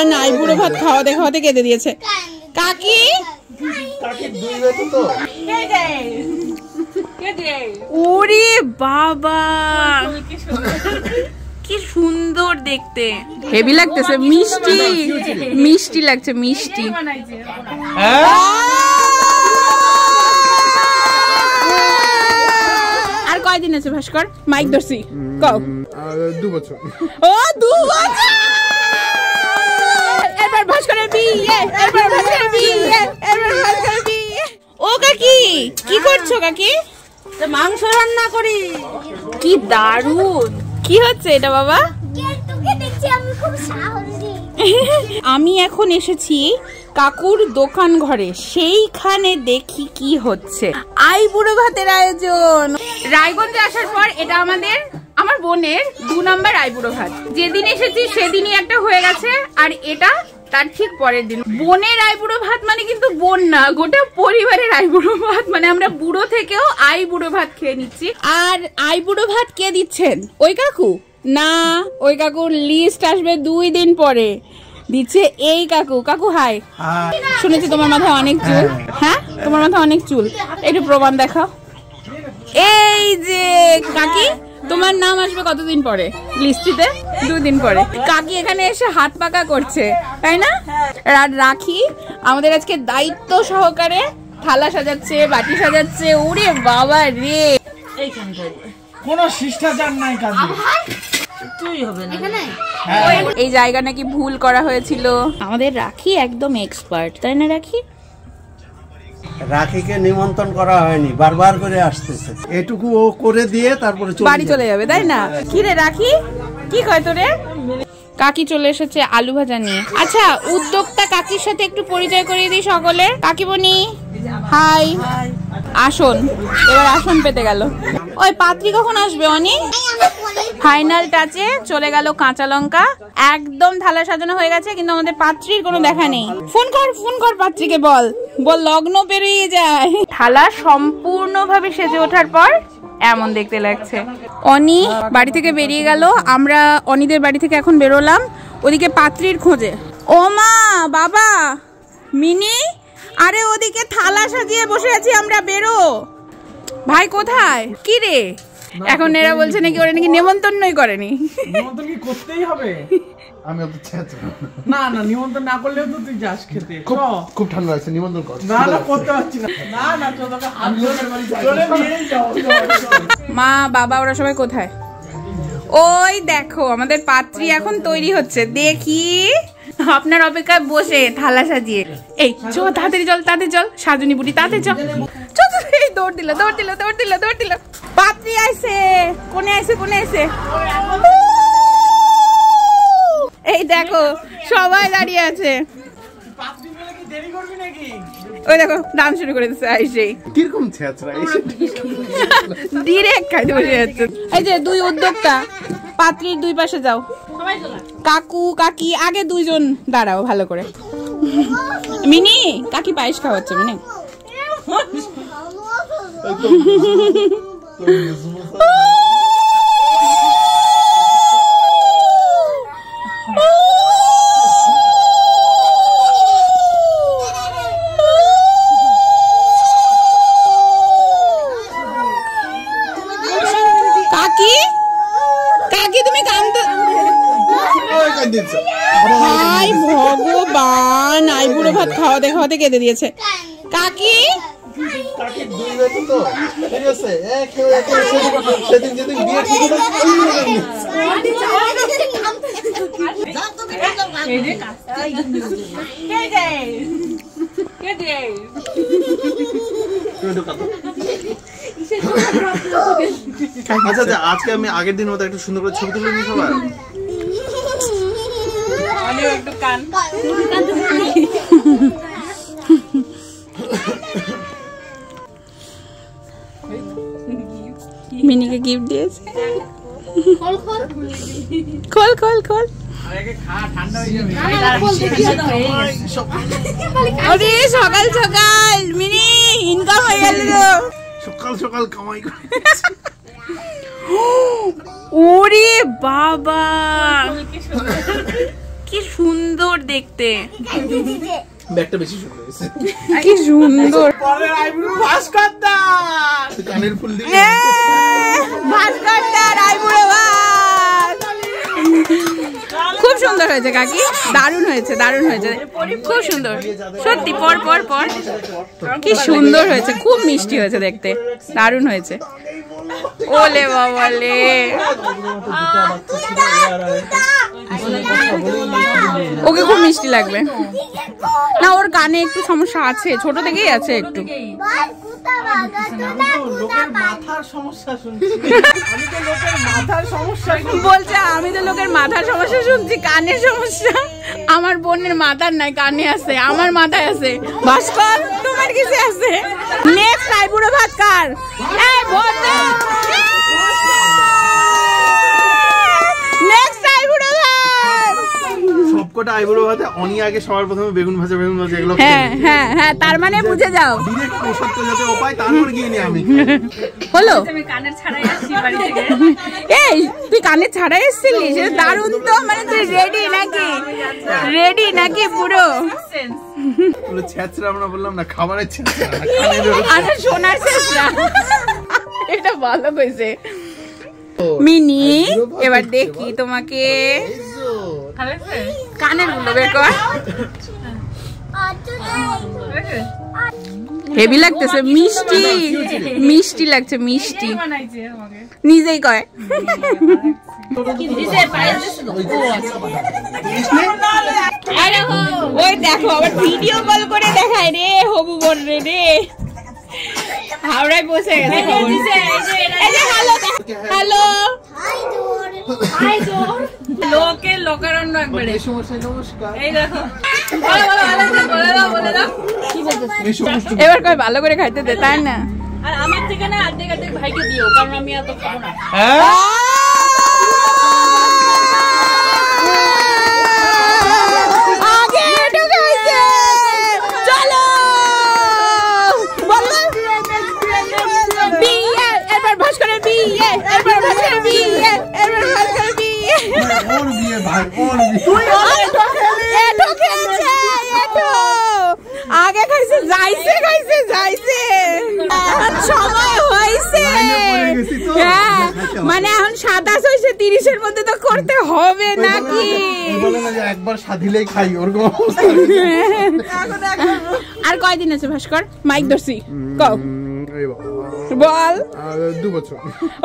বান আইবুড়ো ভাত খাওয়াতে খাওয়াতে কেঁদে দিয়েছে। কাকি ওরে বাবা কি সুন্দর দেখতে, হেভি লাগতেছে, মিষ্টি মিষ্টি লাগছে, মিষ্টি। আর কয়দিন আছে ভাস্কর? মাইক ধরছি, কও। 2 বছর। ও 2 বছর। এবার ভাস্করের বিয়ে, এবার ভাস্করের বিয়ে, এবার ভাস্করের বিয়ে। ও কাকি কি করছো কাকি? মাংস রান্না করি। কি দারুণ। কি হচ্ছে এটা বাবা? আমি এখন এসেছি কাকুর দোকান ঘরে, সেইখানে দেখি কি হচ্ছে। আইবুড়ো ভাতের আয়োজন। রায়গঞ্জে আসার পর এটা আমার বোনের 2 নম্বর আইবুড়ো ভাত। যেদিন এসেছি সেদিনই একটা হয়ে গেছে, আর এটা তার ঠিক পরের দিন। বোনের আইবুড়ো ভাত মানে কিন্তু বোন না, গোটা পরিবারের আইবুড়ো ভাত, মানে আমরা বুড়ো থেকেও আইবুড়ো ভাত খেয়ে নিচ্ছি। আর আইবুড়ো ভাত কে দিচ্ছেন? ওই কাকু না, ওই কাকুর লিস্ট আসবে 2 দিন পরে, দিচ্ছে এই কাকু। কাকু হাই। শুনেছি তোমার মাথায় অনেক চুল। হ্যাঁ তোমার মাথায় অনেক চুল, একটু প্রমাণ দেখাও। এই যে কাকি, তোমার নাম আসবে কতদিন পরে লিস্টিতে? 2 দিন পরে। কাকি এখানে এসে হাত পাকা করছে, তাই না? আর রাখি আমাদের আজকে দায়িত্ব সহকারে থালা সাজাচ্ছে, বাটি সাজাচ্ছে। ওরে বাবা রে, কোনো শিষ্টাচার নাই কাজে। তুই হবে না এখানে। এই জায়গা নাকি ভুল করা হয়েছিল। আমাদের রাখি একদম এক্সপার্ট, তাই না রাখি? রাখিকে নিমন্ত্রণ করা হয়নি, বারবার করে আসতেছে। এটুকু ও করে দিয়ে তারপরে বাড়ি চলে যাবে, তাই না? কি রে রাখি, কি কয় তোরে? কাকি চলে এসেছে আলু ভাজা নিয়ে। আচ্ছা, উদ্যোক্তা কাকির সাথে একটু পরিচয় করিয়ে দিই সকলের। কাকিমণি হাই। আসন, এবার আসন পেতে গেল। ওই পাত্রী কখন আসবে অনি? ফাইনাল টাচে চলে গেল কাঁচা লঙ্কা। একদম থালা সাজানো হয়ে গেছে, কিন্তু আমাদের পাত্রীর কোনো দেখা নেই। ফোন কর পাত্রীকে, বল লগ্ন পেরিয়ে যায়। থালা সম্পূর্ণভাবে সেজে ওঠার পর এমন দেখতে লাগছে। অনি বাড়ি থেকে বেরিয়ে গেল, আমরা অনিদের বাড়ি থেকে এখন বেরোলাম ওদিকে পাত্রীর খোঁজে। ও মা বাবা মিনি, আরে ওদিকে থালা সাজিয়ে বসে আছি আমরা, বেরো। ভাই কোথায়? কি রে? এখন এরা বলছে নাকি ওরা নাকি নিমন্ত্রণই করেনি। নিমন্ত্রণ কি করতেই হবে? আমি অত চেঁচা না, নিমন্ত্রণ না করলেও তো তুই যাস খেতে। খুব ঠান্ডা লাগছে, নিমন্ত্রণ কর। না করতে পারছি না। না তোকে আমি লোকের বাড়ি যাই, চলে নিয়ে যাও। মা বাবা ওরা সবাই কোথায়? ওই দেখো আমাদের পাত্রী এখন তৈরি হচ্ছে, দেখি আপনার অপেক্ষায় বসে থালা সাজিয়ে। এই চল তাড়াতাড়ি চল, তাড়াতাড়ি চল, সাজুনি বুড়ি তাড়াতাড়ি চল। এই দৌড় দিল। পাত্রী আইছে, কোনে আইছে। এই দেখো সবাই দাঁড়িয়ে আছে। ওই দেখো ডান্স শুরু করে দিচ্ছে আইসেই। কিরকম ছেঁচড়া ডিরেক্ট খাইতে বসে যাচ্ছে। এই যে 2 উদ্যোক্তা, পাত্রীর 2 পাশে যাও। কাকু কাকি আগে 2 জন দাঁড়াও ভালো করে। মিনি কাকি পায়েস খাওয়াচ্ছে। মিনি কাকি তুমি কাঁদতে? হাই ভগবান, আইবুড়ো ভাত খাওয়াতে খাওয়াতে কেঁদে দিয়েছে। কাকি আচ্ছা, আজকে আমি আগের দিন মতো একটু সুন্দর করে ছবি তুলে নিই সবার। মিনিকে গিফট দিয়েছে। খোল। আরে সকাল সকাল মিনি ইনকাম হয়ে গেল। সকাল কামাই করে। ওরে বাবা কি সুন্দর দেখতে, ব্যাগটা বেশি সুন্দর হয়েছে। কি সুন্দর। পরের আইব্রো ভাস্করদার কানের ফুল দিয়ে ভাস্করদার আইব্রো ভাত খুব সুন্দর হয়েছে কাকি, দারুণ হয়েছে, দারুণ হয়েছে, খুব সুন্দর সত্যি। পর পর পর কি সুন্দর হয়েছে, খুব মিষ্টি হয়েছে দেখতে, দারুণ হয়েছে। ওলে বাবালে, ওকে খুব মিষ্টি লাগবে না, ওর কানে একটু সমস্যা আছে, ছোট থেকেই আছে একটু। বলছে আমি তো লোকের মাথার সমস্যা শুনছি, কানের সমস্যা আমার বোনের মাথার নাই, কানে আছে, আমার মাথায় আছে। ভাস্কর তোমার কিসে আছে? নেক্সট আইবুড়ো ভাত কার? এই ভোট দাও। নেক্সট আইবুড়ো ভাত। সবকটা আইবুড়ো ভাতে অনি আগে সবার প্রথমে বেগুন ভাজা এগুলো। হ্যাঁ হ্যাঁ হ্যাঁ, তার মানে বুঝে যাও ডিরেক্ট প্রসাদ তো যাতে উপায়, তারপর গিয়ে নি আমি হলো। আমি কানের ছাড়াই আসছি বাড়ি থেকে। এই তুই কানের ছাড়াই এসেছিলিস? দারুণ তো, মানে তুই রেডি নাকি? রেডি নাকি পুরো? বলে ছেঁচড়া, আমরা বললাম না খাবারের ছেঁচড়া, আরে সোনার ছেঁচড়া। এটা ভালো কইছে মিনি। এবার দেখি তোমাকে, কানের গুলো বের কর। হেভি লাগতেছে, মিষ্টি মিষ্টি লাগছে, মিষ্টি নিজেই কয়। ওই দেখো আবার ভিডিও কল করে দেখায় রে হবু বোন রে, হাওড়ায় বসে গেছে। হ্যালো লোকের লোকারণ্য একবারে। এই দেখো এবার কয় ভালো করে খাইতে দে, তাই না? আর আমার থেকে না অর্ধেক অর্ধেক ভাইকে দিও, কারণ আমি এত খাবো না। আগে খাইছে, যাইছে খাইছে, যাইছে সময় হয়েছে। হ্যাঁ মানে এখন 27 হয়েছে, 30-এর মধ্যে তো করতে হবে নাকি? একবার সাধিলেই খাই ওরকম। আর কয়দিন আছে ভাস্কর? মাইক ধরছি, কও বল। 2 বছর।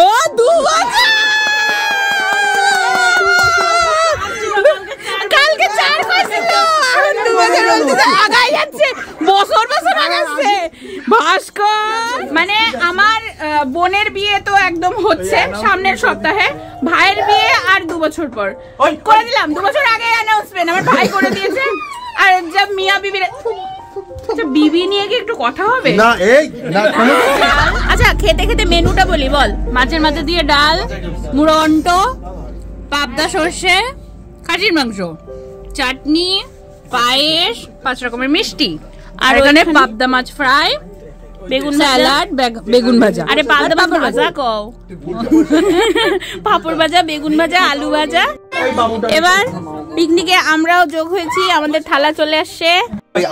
ও 2 বছর, কালকে 4 কইছে তো, এখন 2 বছর বলতে আগাই যাচ্ছে, বছর বছর আগাচ্ছে ভাস্কর। মানে আমার বোনের বিয়ে তো একদম হচ্ছে সামনের সপ্তাহে, ভাইয়ের বিয়ে আর 2 বছর পর করে দিলাম। 2 বছর আগে অ্যানাউন্সমেন্ট আমার ভাই করে দিয়েছে। আর জব মিয়া বিবি, আচ্ছা বিবি নিয়ে কি একটু কথা হবে না? এই না, আচ্ছা খেতে খেতে মেনুটা বলি, বল। মাছের মাথা দিয়ে ডাল, মুড়ন্ত, পাবদা সর্ষে, খাসির মাংস, চাটনি, পায়েস, 5 রকমের মিষ্টি, আর ওখানে পাবদা মাছ ফ্রাই, বেগুন স্যালাড, বেগুন ভাজা। আরে পাবদা পাপড় ভাজা কও, পাপড় ভাজা, বেগুন ভাজা, আলু ভাজা। এবার পিকনিকে আমরাও যোগ হয়েছি, আমাদের থালা চলে আসছে।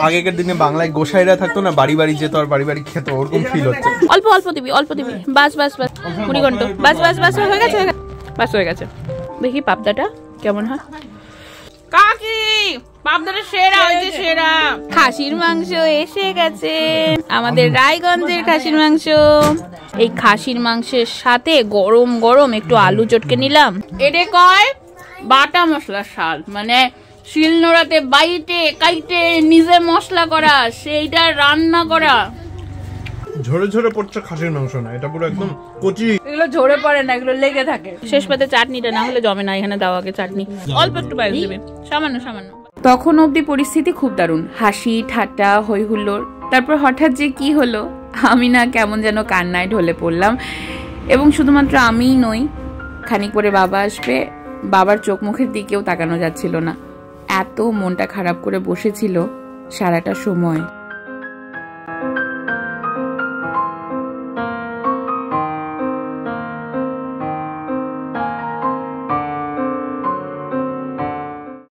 আগেকার দিনে বাংলায় গোসাইরা থাকতো না, বাড়ি বাড়ি যেত আর বাড়ি বাড়ি খেত, ওরকম ফিল হচ্ছে। অল্প অল্প দিবি, অল্প দিবি, বাস বাস বাস, 20 ঘন্টা, বাস বাস বাস, হয়ে গেছে, বাস হয়ে গেছে। দেখি পাবদাটা কেমন হয়। কাকি পাবদাটা সেরা হয়েছে, সেরা। খাসির মাংস এসে গেছে, আমাদের রায়গঞ্জের খাসির মাংস। এই খাসির মাংসের সাথে গরম গরম একটু আলু চটকে নিলাম। এটা কয় বাটা মশলার স্বাদ, মানে শিলনোড়াতে বাইটে কাইটে নিজে মশলা করা, সেইটা রান্না করা। ঝরে ঝরে পড়ছে খাসির মাংস না, এটা পুরো একদম কচি। এগুলো ঝরে পড়ে না, এগুলো লেগে থাকে। শেষ পাতে চাটনিটা না হলে জমে না, এখানে দাও আগে চাটনি, অল্প একটু পায়েস দেবে, সামান্য সামান্য। তখন অবধি পরিস্থিতি খুব দারুণ, হাসি ঠাট্টা হই হুল্লোড়। তারপর হঠাৎ যে কি হলো, আমি না কেমন যেন কান্নায় ঢলে পড়লাম। এবং শুধুমাত্র আমিই নই, খানিক পরে বাবা আসবে, বাবার চোখ মুখের দিকেও তাকানো যাচ্ছিল না, এত মনটা খারাপ করে বসেছিল সারাটা সময়।